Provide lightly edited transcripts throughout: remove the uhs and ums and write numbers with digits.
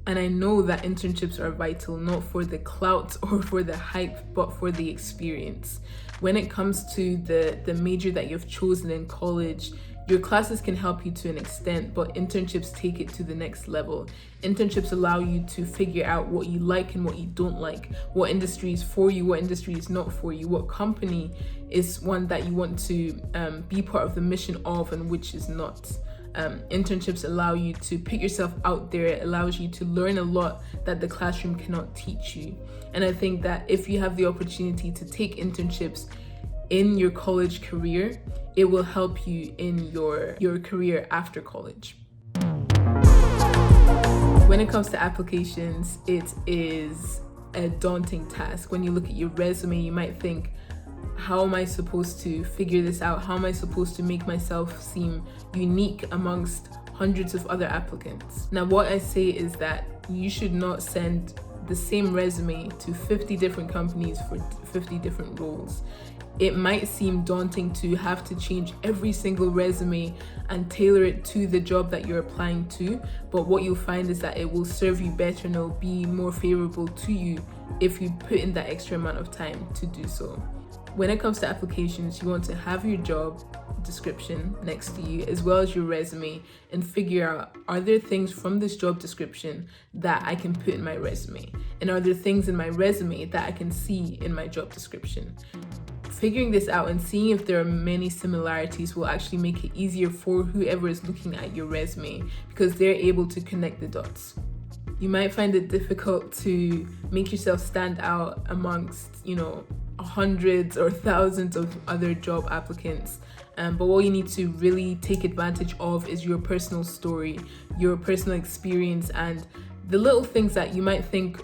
And I know that internships are vital, not for the clout or for the hype, but for the experience. When it comes to the major that you've chosen in college, your classes can help you to an extent, but internships take it to the next level. Internships allow you to figure out what you like and what you don't like, what industry is for you, what industry is not for you, what company is one that you want to be part of the mission of and which is not. Internships allow you to put yourself out there. It allows you to learn a lot that the classroom cannot teach you. And I think that if you have the opportunity to take internships in your college career, it will help you in your career after college. When it comes to applications, it is a daunting task. When you look at your resume, you might think, how am I supposed to figure this out? How am I supposed to make myself seem unique amongst hundreds of other applicants? Now, what I say is that you should not send the same resume to 50 different companies for 50 different roles. It might seem daunting to have to change every single resume and tailor it to the job that you're applying to, but what you'll find is that it will serve you better and it'll be more favorable to you if you put in that extra amount of time to do so. When it comes to applications, you want to have your job description next to you as well as your resume and figure out, are there things from this job description that I can put in my resume? And are there things in my resume that I can see in my job description? Figuring this out and seeing if there are many similarities will actually make it easier for whoever is looking at your resume because they're able to connect the dots. You might find it difficult to make yourself stand out amongst, hundreds or thousands of other job applicants. But what you need to really take advantage of is your personal story, your personal experience, and the little things that you might think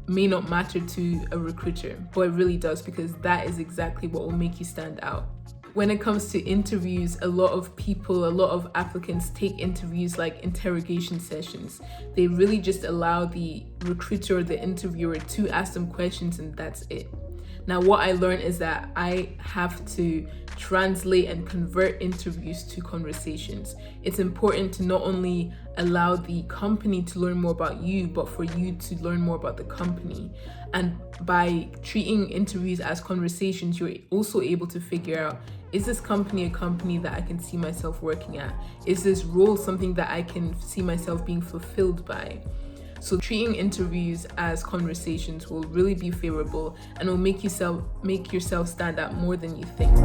may not matter to a recruiter, but it really does, because that is exactly what will make you stand out. When it comes to interviews, a lot of applicants take interviews like interrogation sessions. They really just allow the recruiter or the interviewer to ask them questions and that's it. Now, what I learned is that I have to translate and convert interviews to conversations. It's important to not only allow the company to learn more about you, but for you to learn more about the company. And by treating interviews as conversations, you're also able to figure out, is this company a company that I can see myself working at? Is this role something that I can see myself being fulfilled by? So treating interviews as conversations will really be favorable and will make yourself stand out more than you think.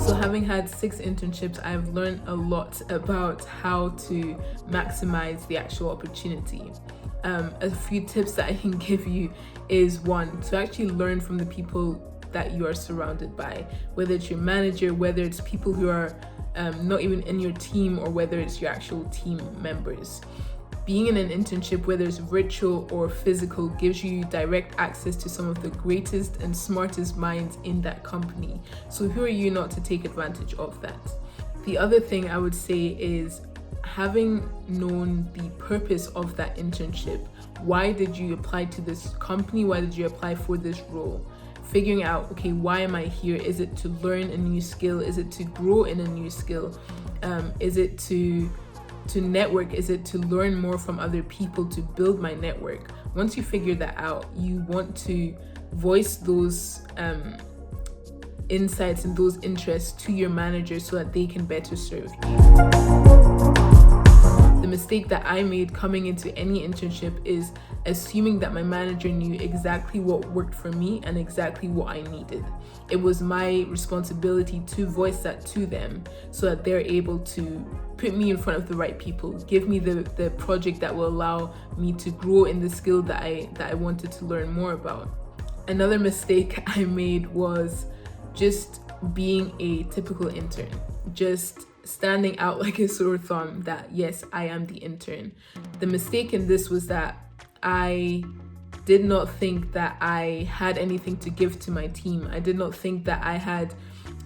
So having had 6 internships, I've learned a lot about how to maximize the actual opportunity. A few tips that I can give you is 1, to actually learn from the people that you are surrounded by, whether it's your manager, whether it's people who are not even in your team, or whether it's your actual team members. Being in an internship, whether it's virtual or physical, gives you direct access to some of the greatest and smartest minds in that company. So who are you not to take advantage of that? The other thing I would say is having known the purpose of that internship. Why did you apply to this company? Why did you apply for this role? Figuring out, okay, why am I here? Is it to learn a new skill? Is it to grow in a new skill? Is it to network? Is it to learn more from other people, to build my network? Once you figure that out, you want to voice those insights and those interests to your manager so that they can better serve you. The mistake that I made coming into any internship is assuming that my manager knew exactly what worked for me and exactly what I needed. It was my responsibility to voice that to them so that they're able to put me in front of the right people, give me the project that will allow me to grow in the skill that I wanted to learn more about. Another mistake I made was just being a typical intern, just standing out like a sore thumb that, yes, I am the intern. The mistake in this was that I did not think that I had anything to give to my team. I did not think that I had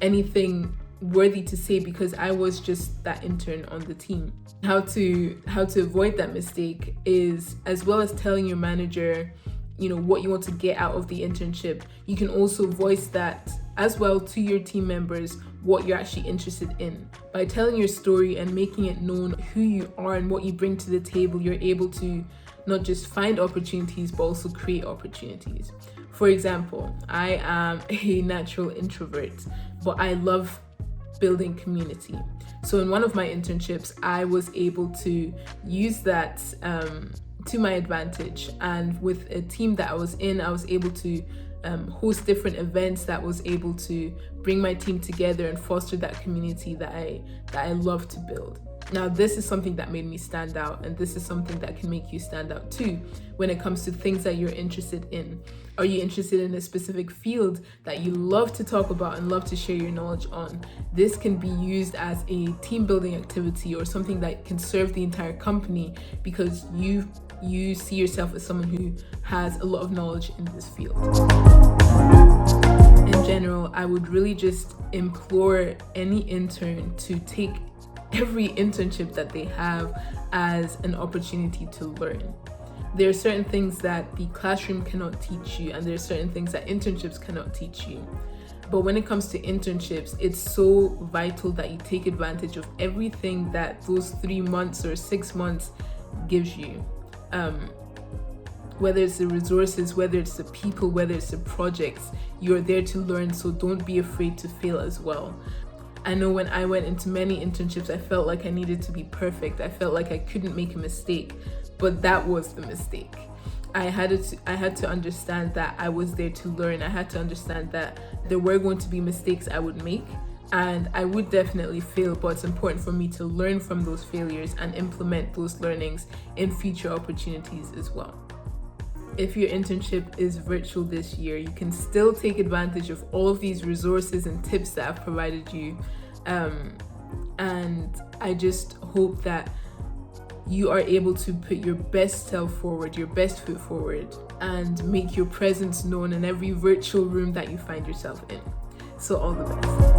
anything worthy to say because I was just that intern on the team. How to avoid that mistake is, as well as telling your manager what you want to get out of the internship, you can also voice that as well to your team members, what you're actually interested in. By telling your story and making it known who you are and what you bring to the table, you're able to not just find opportunities, but also create opportunities. For example, I am a natural introvert, but I love building community. So in one of my internships, I was able to use that to my advantage. And with a team that I was in, I was able to host different events that was able to bring my team together and foster that community that I love to build. Now, this is something that made me stand out, and this is something that can make you stand out too when it comes to things that you're interested in. Are you interested in a specific field that you love to talk about and love to share your knowledge on? This can be used as a team building activity or something that can serve the entire company because you see yourself as someone who has a lot of knowledge in this field. In general, I would really just implore any intern to take every internship that they have as an opportunity to learn. There are certain things that the classroom cannot teach you, and there are certain things that internships cannot teach you. But when it comes to internships, it's so vital that you take advantage of everything that those 3 months or 6 months gives you. Whether it's the resources, whether it's the people, whether it's the projects, you're there to learn, so don't be afraid to fail as well. I know when I went into many internships, I felt like I needed to be perfect. I felt like I couldn't make a mistake, but that was the mistake. I had to understand that I was there to learn. I had to understand that there were going to be mistakes I would make, and I would definitely fail, but it's important for me to learn from those failures and implement those learnings in future opportunities as well. If your internship is virtual this year, you can still take advantage of all of these resources and tips that I've provided you. And I just hope that you are able to put your best self forward, your best foot forward, and make your presence known in every virtual room that you find yourself in. So all the best.